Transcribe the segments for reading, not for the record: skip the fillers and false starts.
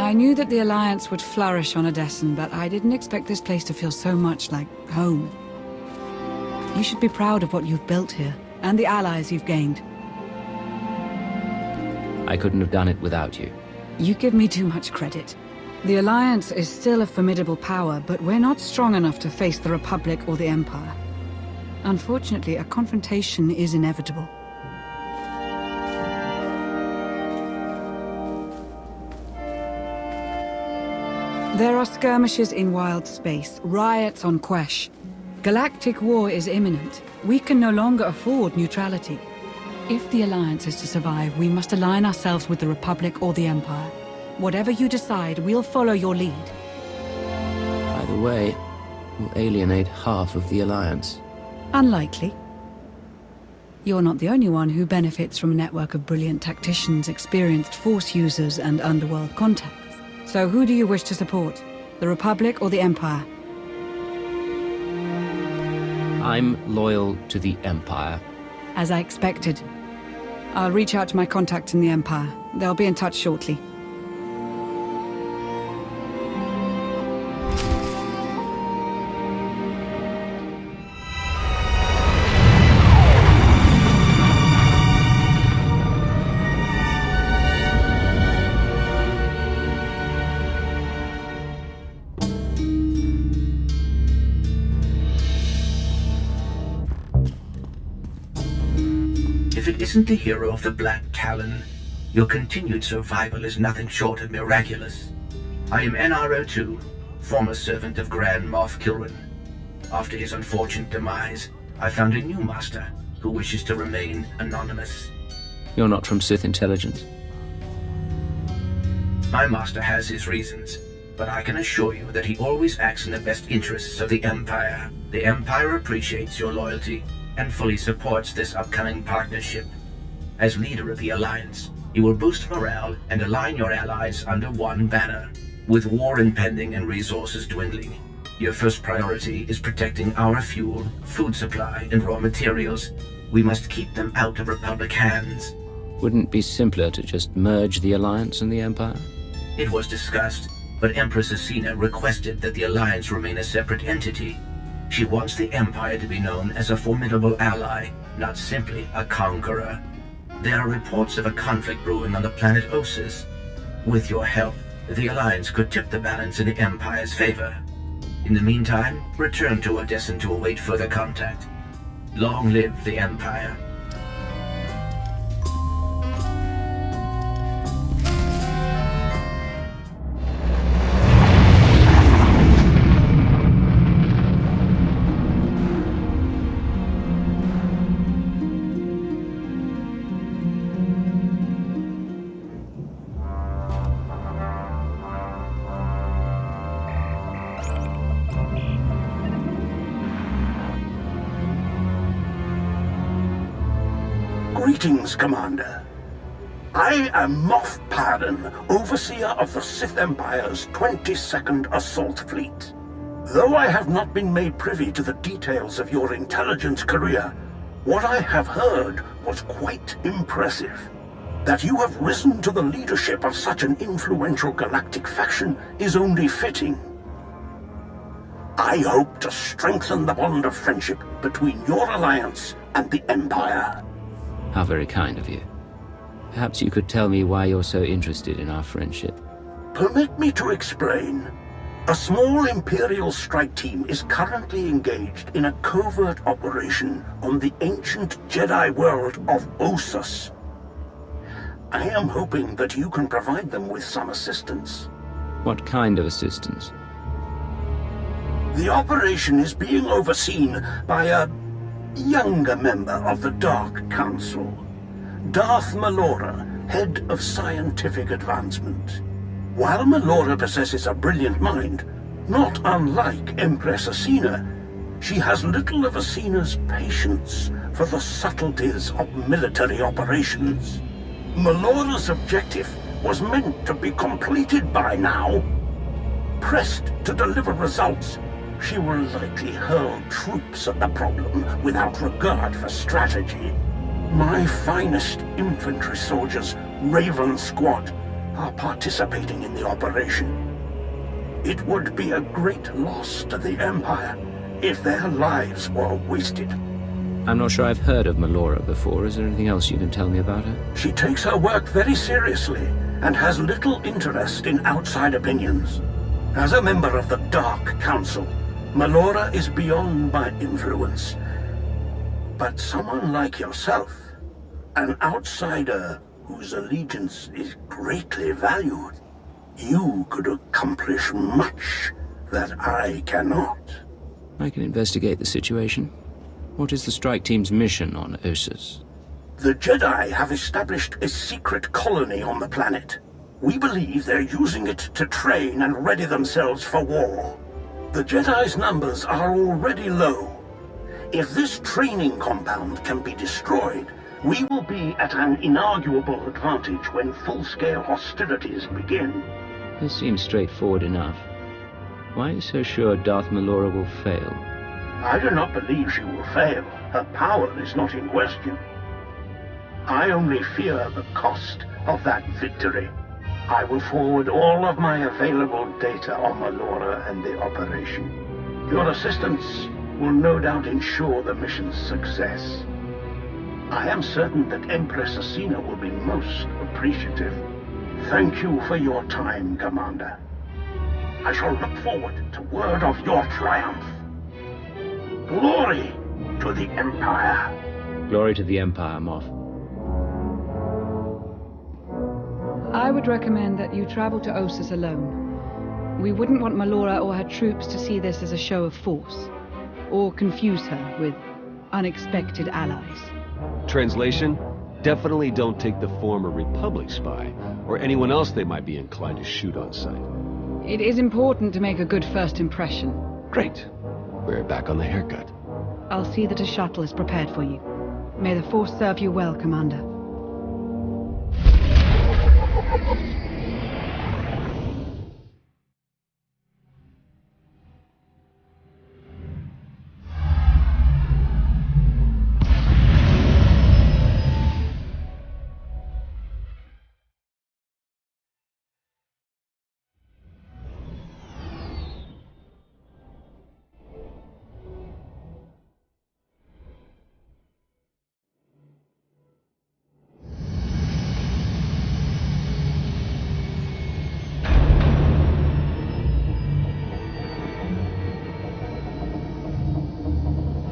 I knew that the Alliance would flourish on Odessen, but I didn't expect this place to feel so much like home. You should be proud of what you've built here, and the allies you've gained. I couldn't have done it without you. You give me too much credit. The Alliance is still a formidable power, but we're not strong enough to face the Republic or the Empire. Unfortunately, a confrontation is inevitable. There are skirmishes in wild space, riots on Quesh. Galactic war is imminent. We can no longer afford neutrality. If the Alliance is to survive, we must align ourselves with the Republic or the Empire. Whatever you decide, we'll follow your lead. By the way, you'll alienate half of the Alliance. Unlikely. You're not the only one who benefits from a network of brilliant tacticians, experienced Force users, and underworld contacts. So who do you wish to support? The Republic or the Empire? I'm loyal to the Empire. As I expected. I'll reach out to my contacts in the Empire. They'll be in touch shortly. If it isn't the hero of the Black Talon, your continued survival is nothing short of miraculous. I am NRO2, former servant of Grand Moff Kilrin. After his unfortunate demise, I found a new master who wishes to remain anonymous. You're not from Sith intelligence. My master has his reasons, but I can assure you that he always acts in the best interests of the Empire. The Empire appreciates your loyalty and fully supports this upcoming partnership. As leader of the Alliance, you will boost morale and align your allies under one banner. With war impending and resources dwindling, your first priority is protecting our fuel, food supply, and raw materials. We must keep them out of Republic hands. Wouldn't it be simpler to just merge the Alliance and the Empire? It was discussed, but Empress Asina requested that the Alliance remain a separate entity. She wants the Empire to be known as a formidable ally, not simply a conqueror. There are reports of a conflict brewing on the planet Ossus. With your help, the Alliance could tip the balance in the Empire's favor. In the meantime, return to Odessen to await further contact. Long live the Empire. Greetings, Commander. I am Moff Padan, Overseer of the Sith Empire's 22nd Assault Fleet. Though I have not been made privy to the details of your intelligence career, what I have heard was quite impressive. That you have risen to the leadership of such an influential galactic faction is only fitting. I hope to strengthen the bond of friendship between your alliance and the Empire. How very kind of you. Perhaps you could tell me why you're so interested in our friendship. Permit me to explain. A small Imperial strike team is currently engaged in a covert operation on the ancient Jedi world of Ossus. I am hoping that you can provide them with some assistance. What kind of assistance? The operation is being overseen by a younger member of the Dark Council, Darth Malora, head of scientific advancement. While Malora possesses a brilliant mind, not unlike Empress Asina, she has little of Asina's patience for the subtleties of military operations. Malora's objective was meant to be completed by now. Pressed to deliver results, she will likely hurl troops at the problem without regard for strategy. My finest infantry soldiers, Raven Squad, are participating in the operation. It would be a great loss to the Empire if their lives were wasted. I'm not sure I've heard of Melora before. Is there anything else you can tell me about her? She takes her work very seriously and has little interest in outside opinions. As a member of the Dark Council, Melora is beyond my influence. But someone like yourself, an outsider whose allegiance is greatly valued, you could accomplish much that I cannot. I can investigate the situation. What is the strike team's mission on Ossus? The Jedi have established a secret colony on the planet. We believe they're using it to train and ready themselves for war. The Jedi's numbers are already low. If this training compound can be destroyed, we will be at an inarguable advantage when full-scale hostilities begin. This seems straightforward enough. Why are you so sure Darth Melora will fail? I do not believe she will fail. Her power is not in question. I only fear the cost of that victory. I will forward all of my available data on Melora and the operation. Your assistance will no doubt ensure the mission's success. I am certain that Empress Asina will be most appreciative. Thank you for your time, Commander. I shall look forward to word of your triumph. Glory to the Empire. Glory to the Empire, Moff. I would recommend that you travel to Ossus alone. We wouldn't want Melora or her troops to see this as a show of force, or confuse her with unexpected allies. Translation? Definitely don't take the former Republic spy, or anyone else they might be inclined to shoot on sight. It is important to make a good first impression. Great. We're back on the haircut. I'll see that a shuttle is prepared for you. May the Force serve you well, Commander.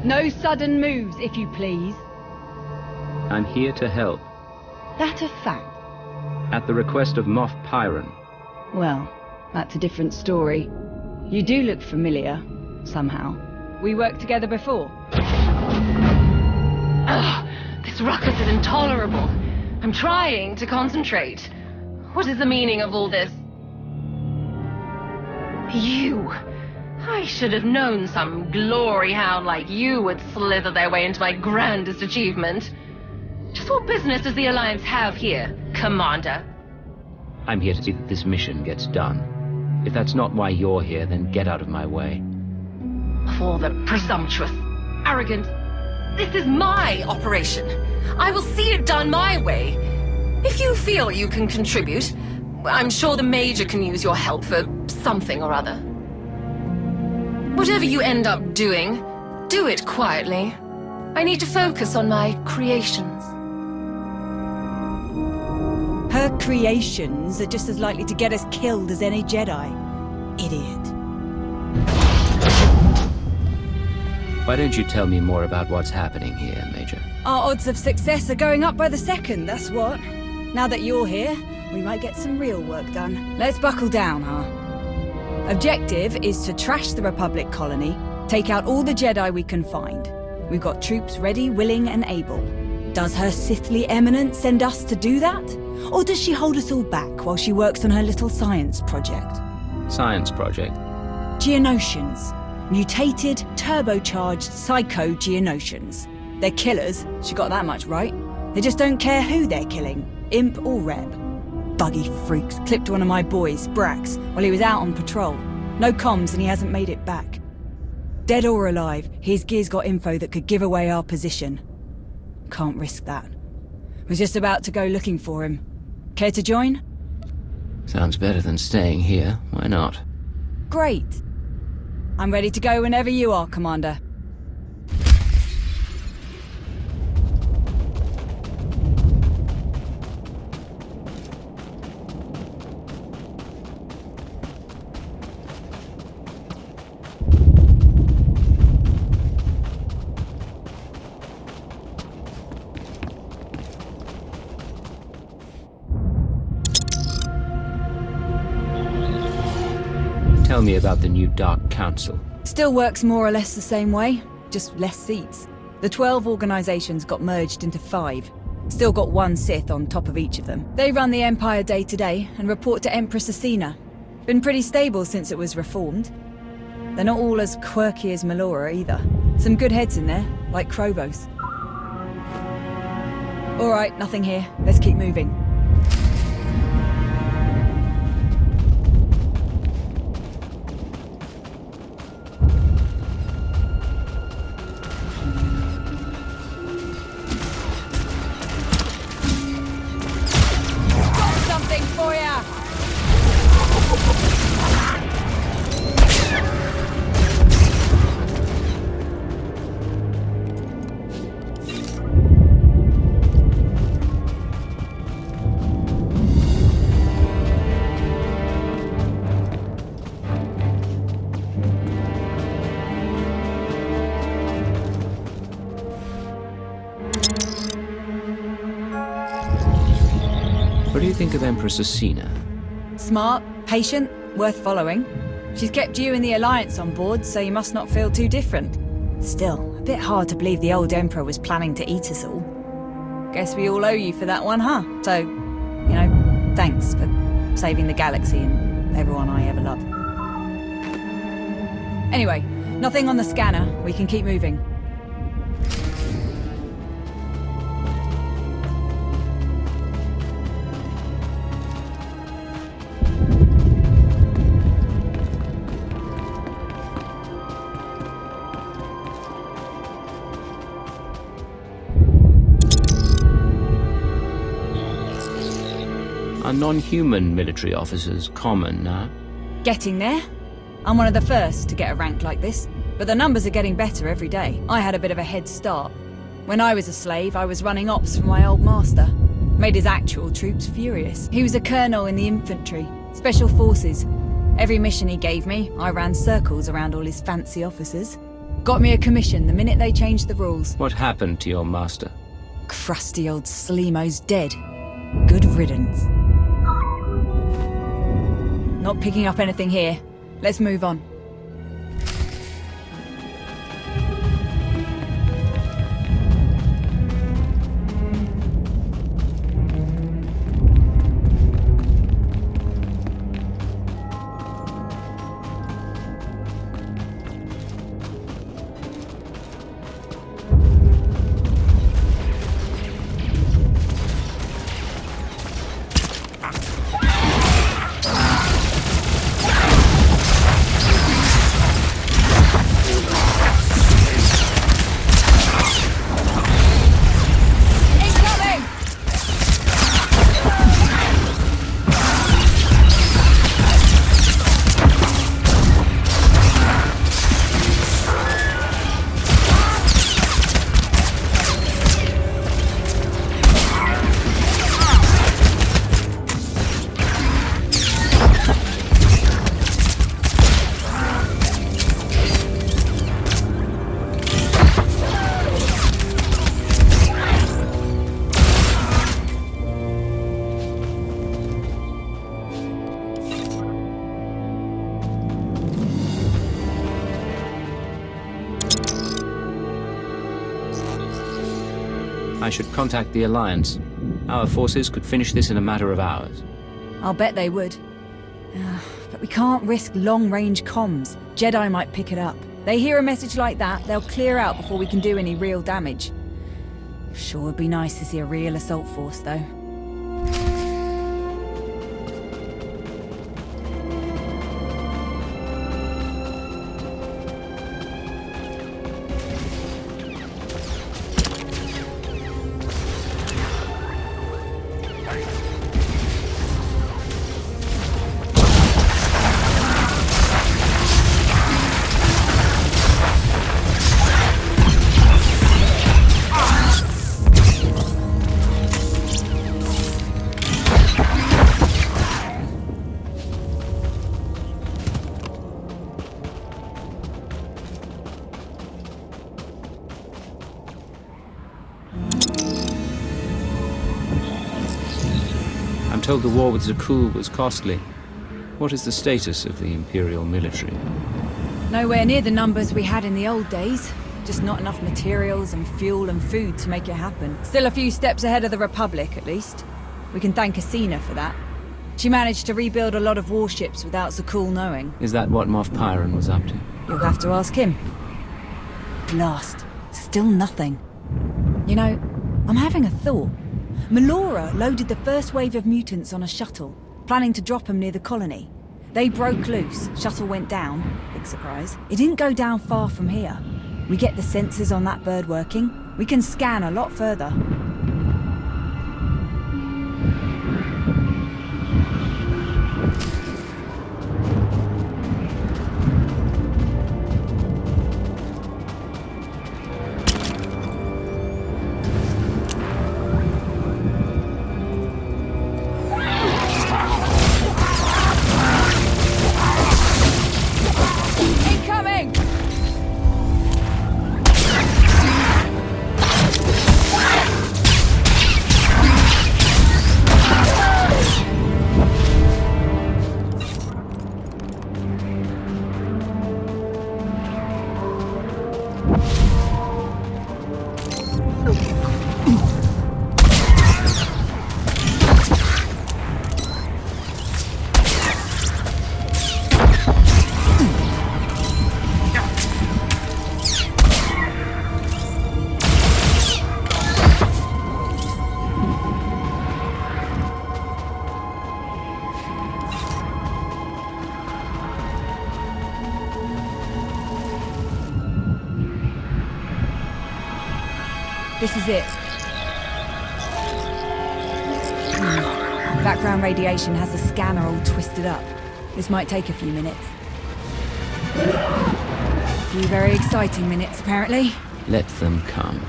No sudden moves, if you please. I'm here to help. That a fact? At the request of Moff Pyron. Well, that's a different story. You do look familiar, somehow. We worked together before. Ugh, this ruckus is intolerable. I'm trying to concentrate. What is the meaning of all this? You! I should have known some glory hound like you would slither their way into my grandest achievement. Just what business does the Alliance have here, Commander? I'm here to see that this mission gets done. If that's not why you're here, then get out of my way. Of all the presumptuous, arrogant... This is my operation. I will see it done my way. If you feel you can contribute, I'm sure the Major can use your help for something or other. Whatever you end up doing, do it quietly. I need to focus on my creations. Her creations are just as likely to get us killed as any Jedi. Idiot. Why don't you tell me more about what's happening here, Major? Our odds of success are going up by the second, that's what. Now that you're here, we might get some real work done. Let's buckle down, huh? Objective is to trash the Republic colony, take out all the Jedi we can find. We've got troops ready, willing, and able. Does Her Sithly Eminence send us to do that? Or does she hold us all back while she works on her little science project? Science project? Geonosians. Mutated, turbocharged, psycho-Geonosians. They're killers, she got that much right. They just don't care who they're killing, imp or reb. Buggy freaks clipped one of my boys, Brax, while he was out on patrol. No comms and he hasn't made it back. Dead or alive, his gear's got info that could give away our position. Can't risk that. Was just about to go looking for him. Care to join? Sounds better than staying here. Why not? Great. I'm ready to go whenever you are, Commander. Tell me about the new Dark Council. Still works more or less the same way, just less seats. The 12 organizations got merged into 5. Still got 1 Sith on top of each of them. They run the Empire day to day and report to Empress Asina. Been pretty stable since it was reformed. They're not all as quirky as Melora either. Some good heads in there, like Krovos. Alright, nothing here. Let's keep moving. What do you think of Empress Asina? Smart, patient, worth following. She's kept you and the Alliance on board, so you must not feel too different. Still, a bit hard to believe the old Emperor was planning to eat us all. Guess we all owe you for that one, huh? So, you know, thanks for saving the galaxy and everyone I ever loved. Anyway, nothing on the scanner. We can keep moving. Are non-human military officers common now? Getting there. I'm one of the first to get a rank like this, but the numbers are getting better every day. I had a bit of a head start. When I was a slave, I was running ops for my old master. Made his actual troops furious. He was a colonel in the infantry, special forces. Every mission he gave me, I ran circles around all his fancy officers. Got me a commission the minute they changed the rules. What happened to your master? Crusty old Sleemo's dead. Good riddance. Not picking up anything here. Let's move on. I should contact the Alliance. Our forces could finish this in a matter of hours. I'll bet they would. But we can't risk long-range comms. Jedi might pick it up. They hear a message like that, they'll clear out before we can do any real damage. Sure would be nice to see a real assault force, though. told the war with Zakuul was costly. What is the status of the Imperial military? Nowhere near the numbers we had in the old days. Just not enough materials and fuel and food to make it happen. Still a few steps ahead of the Republic, at least. We can thank Athena for that. She managed to rebuild a lot of warships without Zakuul knowing. Is that what Moff Pyron was up to? You'll have to ask him. Blast. Still nothing. You know, I'm having a thought. Melora loaded the first wave of mutants on a shuttle, planning to drop them near the colony. They broke loose, shuttle went down. Big surprise. It didn't go down far from here. We get the sensors on that bird working, we can scan a lot further. This is it. Background radiation has the scanner all twisted up. This might take a few minutes. A few very exciting minutes, apparently. Let them come.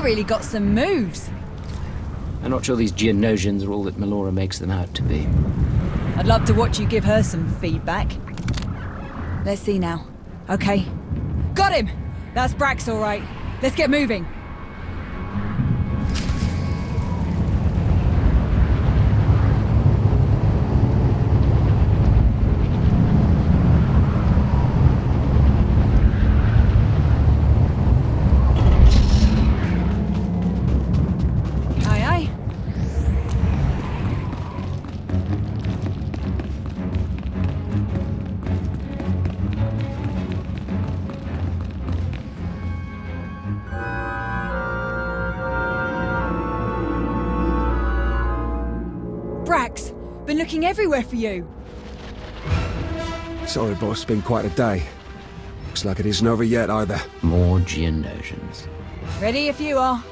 Really got some moves. I'm not sure these Geonosians are all that Melora makes them out to be. I'd love to watch you give her some feedback. Let's see now. Okay. Got him! That's Brax, all right. Let's get moving. Brax, been looking everywhere for you. Sorry, boss, it's been quite a day. Looks like it isn't over yet either. More Geonosians. Ready if you are.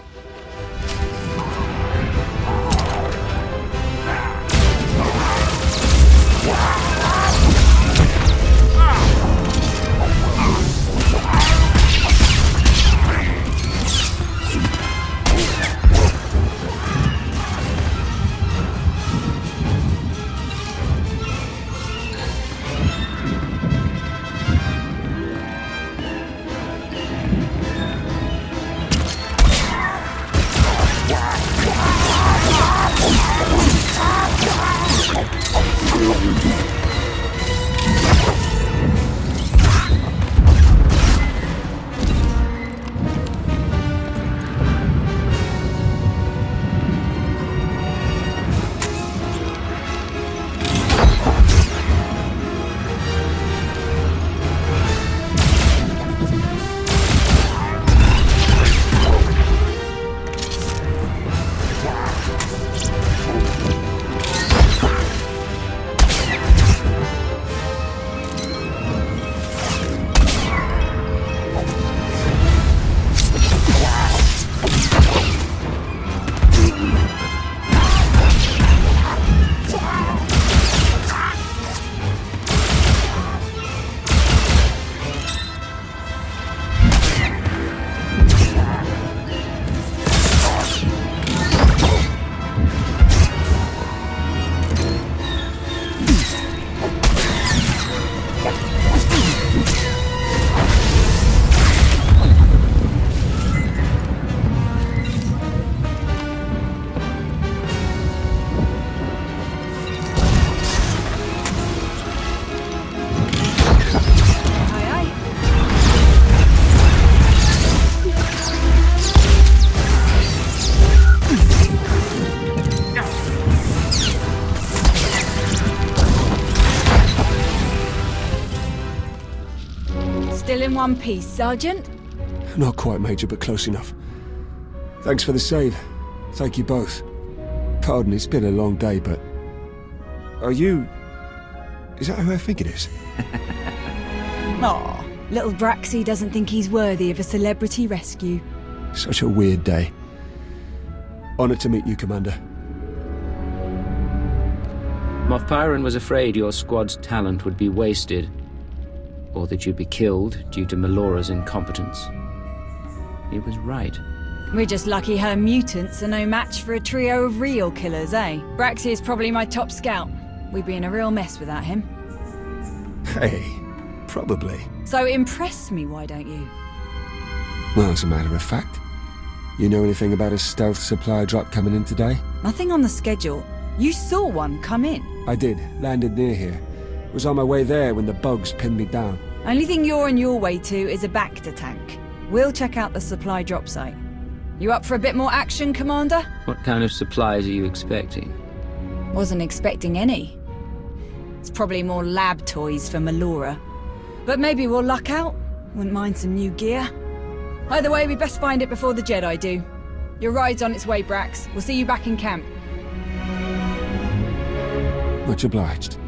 one piece, Sergeant. Not quite, Major, but close enough. Thanks for the save. Thank you both. Pardon, it's been a long day, but... Are you... Is that who I think it is? Aw, little Braxy doesn't think he's worthy of a celebrity rescue. Such a weird day. Honored to meet you, Commander. Moff Pyron was afraid your squad's talent would be wasted, or that you'd be killed due to Melora's incompetence. He was right. We're just lucky her mutants are no match for a trio of real killers, eh? Braxy is probably my top scout. We'd be in a real mess without him. Hey, probably. So impress me, why don't you? Well, as a matter of fact, you know anything about a stealth supply drop coming in today? Nothing on the schedule. You saw one come in. I did. Landed near here. Was on my way there when the bugs pinned me down. Only thing you're on your way to is a Bacta tank. We'll check out the supply drop site. You up for a bit more action, Commander? What kind of supplies are you expecting? Wasn't expecting any. It's probably more lab toys for Melora. But maybe we'll luck out. Wouldn't mind some new gear. Either way, we best find it before the Jedi do. Your ride's on its way, Brax. We'll see you back in camp. Much obliged.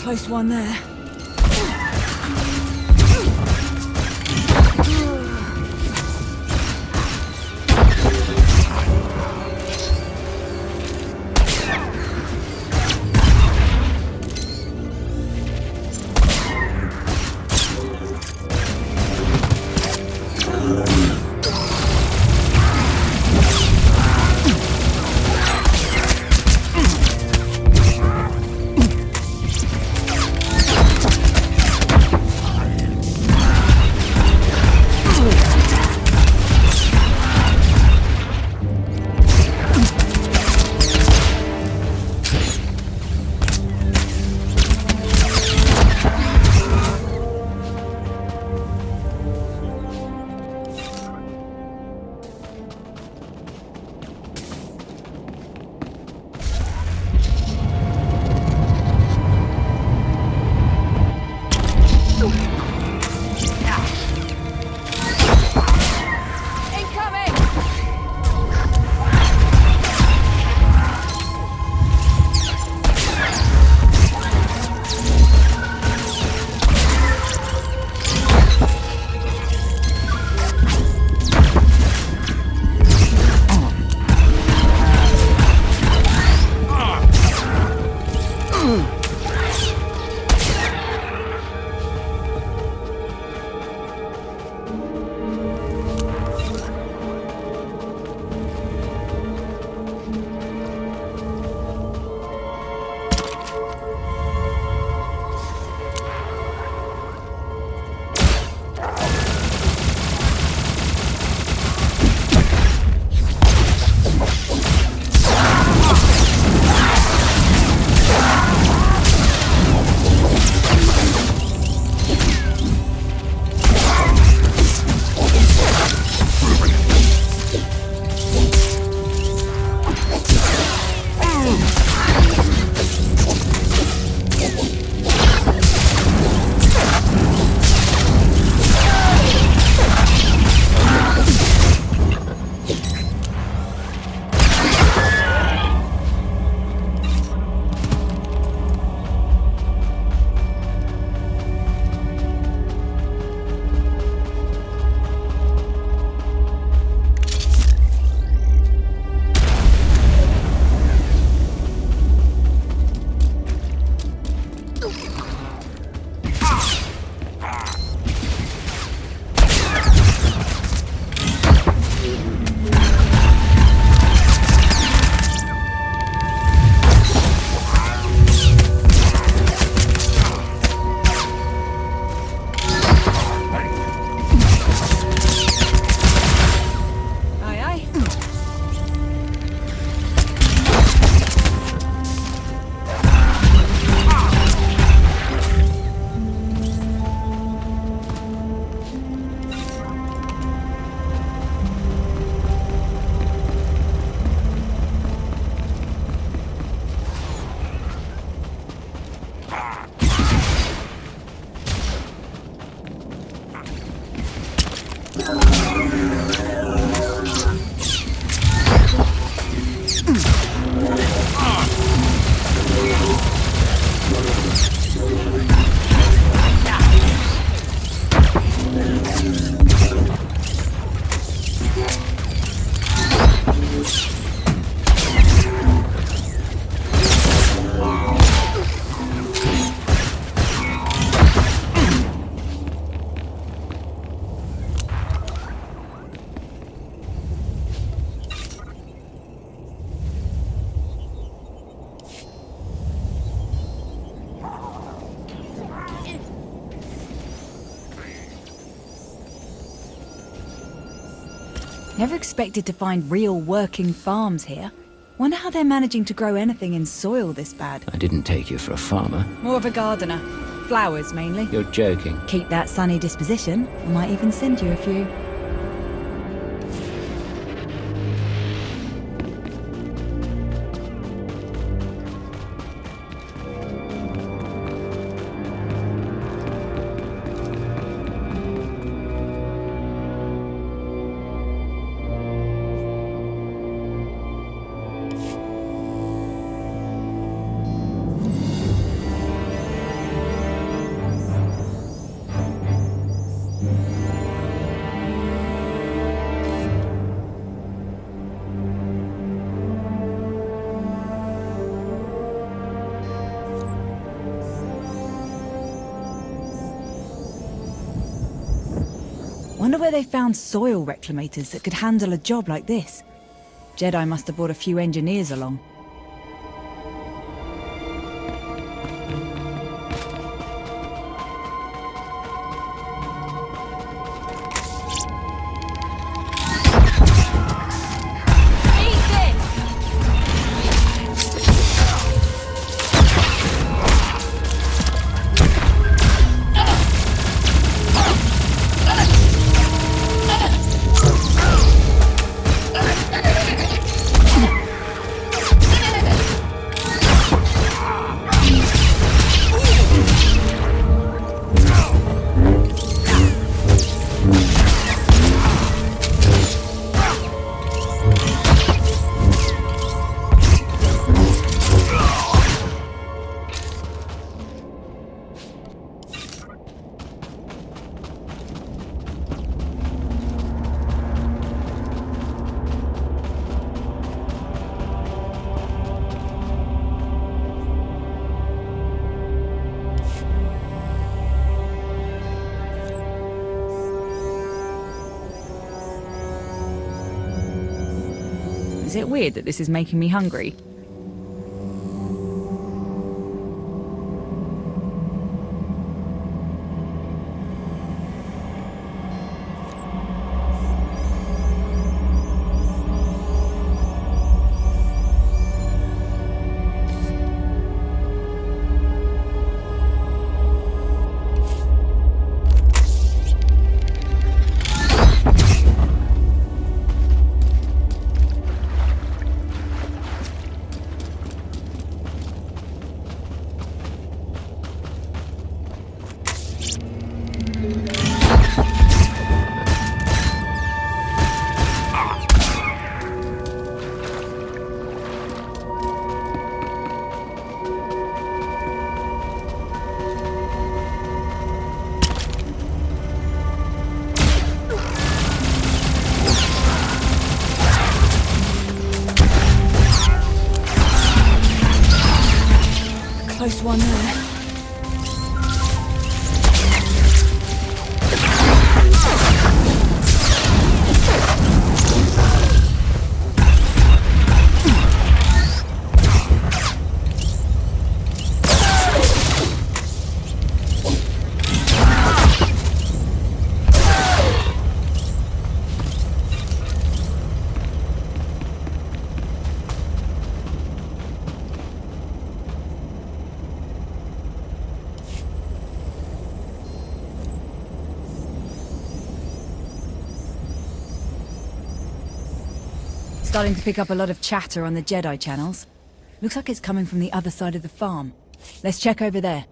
Close one there. Never expected to find real working farms here. Wonder how they're managing to grow anything in soil this bad. I didn't take you for a farmer. More of a gardener. Flowers, mainly. You're joking. Keep that sunny disposition. I might even send you a few. Wonder where they found soil reclamators that could handle a job like this. Jedi must have brought a few engineers along. Is it weird that this is making me hungry? Close one there. Starting to pick up a lot of chatter on the Jedi channels. Looks like it's coming from the other side of the farm. Let's check over there.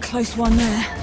Close one there.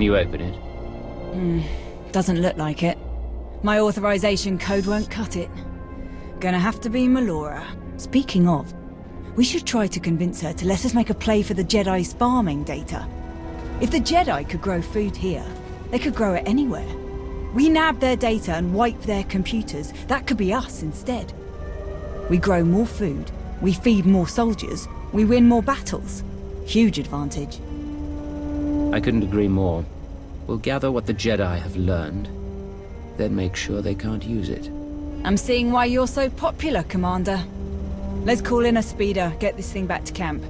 Can you open it? Doesn't look like it. My authorization code won't cut it. Gonna have to be Melora. Speaking of, we should try to convince her to let us make a play for the Jedi's farming data. If the Jedi could grow food here, they could grow it anywhere. We nab their data and wipe their computers. That could be us instead. We grow more food, we feed more soldiers, we win more battles. Huge advantage. I couldn't agree more. We'll gather what the Jedi have learned, then make sure they can't use it. I'm seeing why you're so popular, Commander. Let's call in a speeder, get this thing back to camp.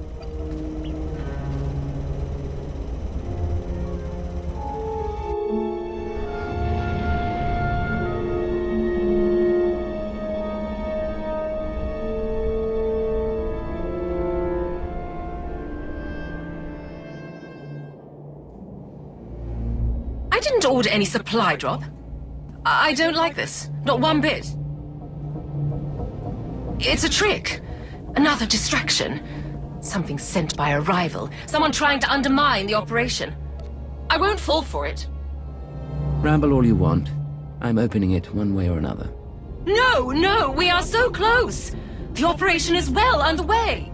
I didn't order any supply drop. I don't like this. Not one bit. It's a trick. Another distraction. Something sent by a rival. Someone trying to undermine the operation. I won't fall for it. Ramble all you want. I'm opening it one way or another. No, we are so close. The operation is well underway.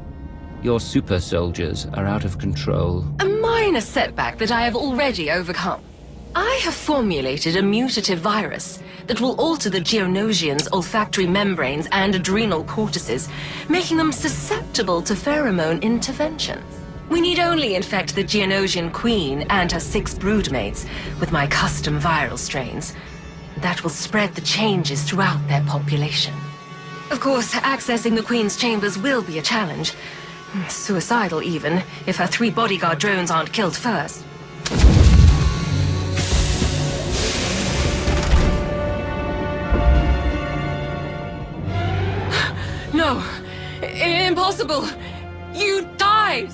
Your super soldiers are out of control. A minor setback that I have already overcome. I have formulated a mutative virus that will alter the Geonosians' olfactory membranes and adrenal cortices, making them susceptible to pheromone interventions. We need only infect the Geonosian queen and her 6 broodmates with my custom viral strains. That will spread the changes throughout their population. Of course, accessing the queen's chambers will be a challenge. Suicidal even, if her 3 bodyguard drones aren't killed first. No! Impossible! You died!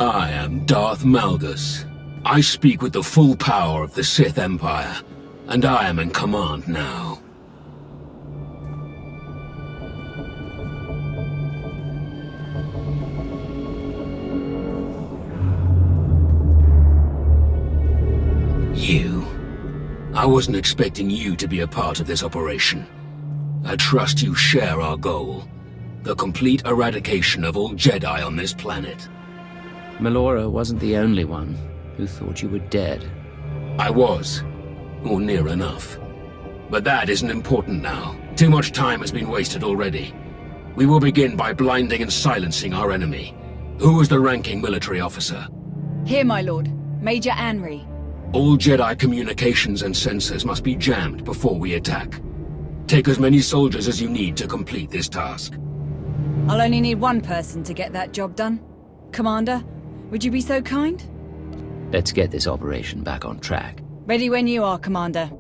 I am Darth Malgus. I speak with the full power of the Sith Empire, and I am in command now. You. I wasn't expecting you to be a part of this operation. I trust you share our goal. The complete eradication of all Jedi on this planet. Melora wasn't the only one who thought you were dead. I was. Or near enough. But that isn't important now. Too much time has been wasted already. We will begin by blinding and silencing our enemy. Who is the ranking military officer? Here, my lord. Major Anri. All Jedi communications and sensors must be jammed before we attack. Take as many soldiers as you need to complete this task. I'll only need one person to get that job done. Commander, would you be so kind? Let's get this operation back on track. Ready when you are, Commander.